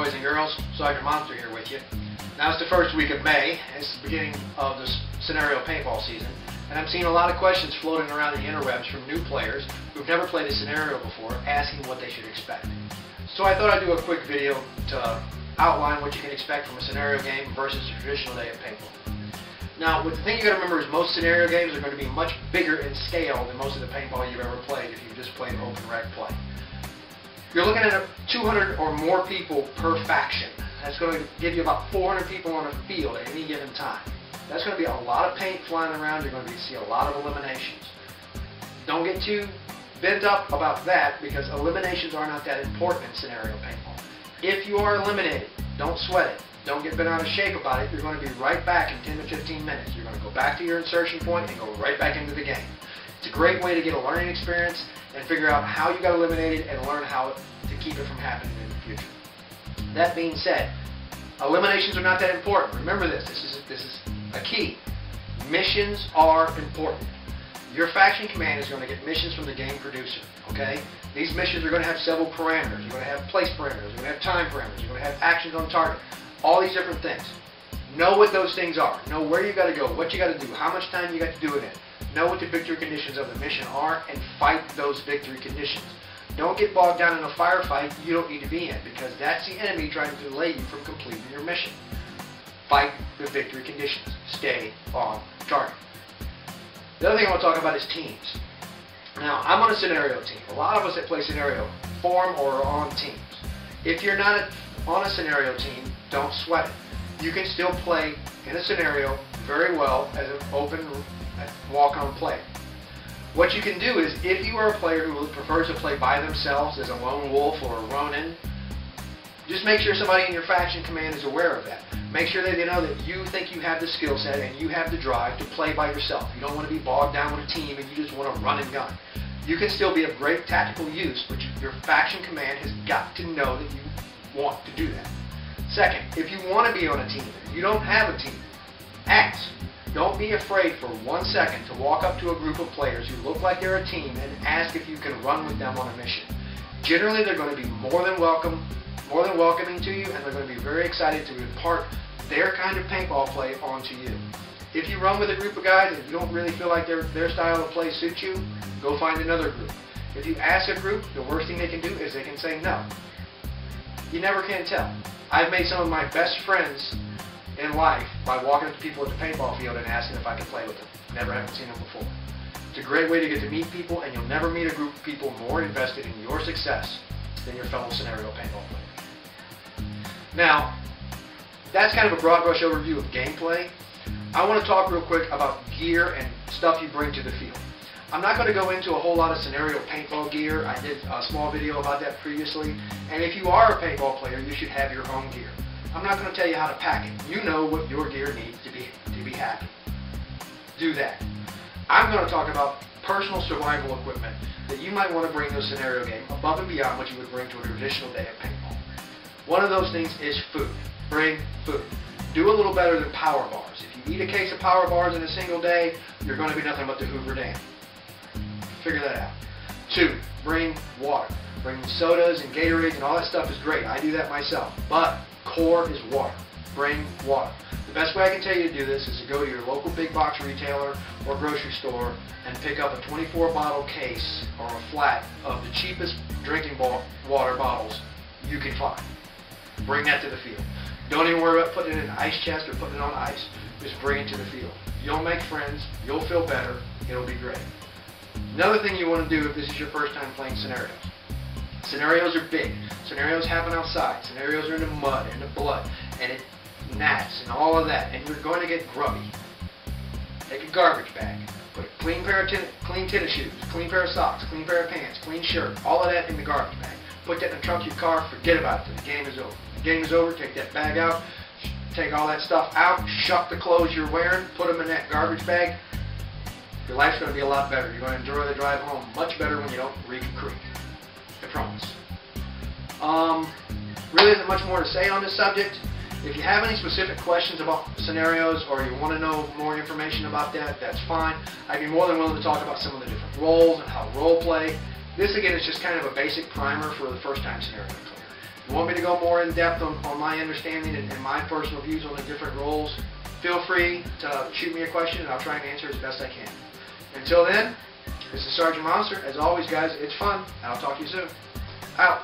boys and girls, Sergeant Monster here with you. Now it's the first week of May, and it's the beginning of the scenario paintball season, and I'm seeing a lot of questions floating around the interwebs from new players who've never played a scenario before, asking what they should expect. So I thought I'd do a quick video to outline what you can expect from a scenario game versus a traditional day of paintball. Now, the thing you got to remember is most scenario games are going to be much bigger in scale than most of the paintball you've ever played if you've just played open rec play. You're looking at 200 or more people per faction. That's going to give you about 400 people on a field at any given time. That's going to be a lot of paint flying around. You're going to see a lot of eliminations. Don't get too bent up about that because eliminations are not that important in scenario paintball. If you are eliminated, don't sweat it. Don't get bent out of shape about it. You're going to be right back in 10 to 15 minutes. You're going to go back to your insertion point and go right back into the game. It's a great way to get a learning experience and figure out how you got eliminated and learn how to keep it from happening in the future. That being said, eliminations are not that important. Remember this. This is a key. Missions are important. Your faction command is going to get missions from the game producer. Okay? These missions are going to have several parameters. You're going to have place parameters. You're going to have time parameters. You're going to have actions on target. All these different things. Know what those things are. Know where you got to go, what you got to do, how much time you got to do it in. Know what the victory conditions of the mission are and fight those victory conditions. Don't get bogged down in a firefight you don't need to be in because that's the enemy trying to delay you from completing your mission. Fight the victory conditions. Stay on target. The other thing I want to talk about is teams. Now, I'm on a scenario team. A lot of us that play scenario form or are on teams. If you're not on a scenario team, don't sweat it. You can still play in a scenario very well as an open walk-on player. What you can do is, if you are a player who prefers to play by themselves as a lone wolf or a Ronin, just make sure somebody in your faction command is aware of that. Make sure that they know that you think you have the skill set and you have the drive to play by yourself. You don't want to be bogged down with a team and you just want to run and gun. You can still be of great tactical use, but your faction command has got to know that you want to do that. Second, if you want to be on a team and you don't have a team, ask. Don't be afraid for 1 second to walk up to a group of players who look like they're a team and ask if you can run with them on a mission. Generally, they're going to be more than welcoming to you, and they're going to be very excited to impart their kind of paintball play onto you. If you run with a group of guys and you don't really feel like their style of play suits you, go find another group. If you ask a group, the worst thing they can do is they can say no. You never can tell. I've made some of my best friends in life by walking up to people at the paintball field and asking if I can play with them. Never haven't seen them before. It's a great way to get to meet people, and you'll never meet a group of people more invested in your success than your fellow scenario paintball players. Now, that's kind of a broad brush overview of gameplay. I want to talk real quick about gear and stuff you bring to the field. I'm not going to go into a whole lot of scenario paintball gear. I did a small video about that previously. And if you are a paintball player, you should have your own gear. I'm not going to tell you how to pack it. You know what your gear needs to be happy. Do that. I'm going to talk about personal survival equipment that you might want to bring to a scenario game above and beyond what you would bring to a traditional day of paintball. One of those things is food. Bring food. Do a little better than power bars. If you eat a case of power bars in a single day, you're going to be nothing but the Hoover Dam. Figure that out. 2, bring water. Bring sodas and Gatorades and all that stuff is great. I do that myself. But core is water. Bring water. The best way I can tell you to do this is to go to your local big box retailer or grocery store and pick up a 24 bottle case or a flat of the cheapest drinking water bottles you can find. Bring that to the field. Don't even worry about putting it in an ice chest or putting it on ice. Just bring it to the field. You'll make friends. You'll feel better. It'll be great. Another thing you want to do if this is your first time playing scenarios. Scenarios are big. Scenarios happen outside. Scenarios are in the mud and the blood and gnats and all of that, and you're going to get grubby. Take a garbage bag. Put a clean tennis shoes, clean pair of socks, clean pair of pants, clean shirt, all of that in the garbage bag. Put that in the trunk of your car, forget about it. The game is over. The game is over, take that bag out, take all that stuff out, shuck the clothes you're wearing, put them in that garbage bag. Your life's going to be a lot better. You're going to enjoy the drive home much better when you don't reek and creak. I promise. Really isn't much more to say on this subject. If you have any specific questions about scenarios or you want to know more information about that, that's fine. I'd be more than willing to talk about some of the different roles and how to role play. This again is just kind of a basic primer for the first time scenario player. If you want me to go more in depth on my understanding and my personal views on the different roles, feel free to shoot me a question and I'll try and answer as best I can. Until then, this is Sergeant Monster. As always, guys, it's fun, and I'll talk to you soon. Out.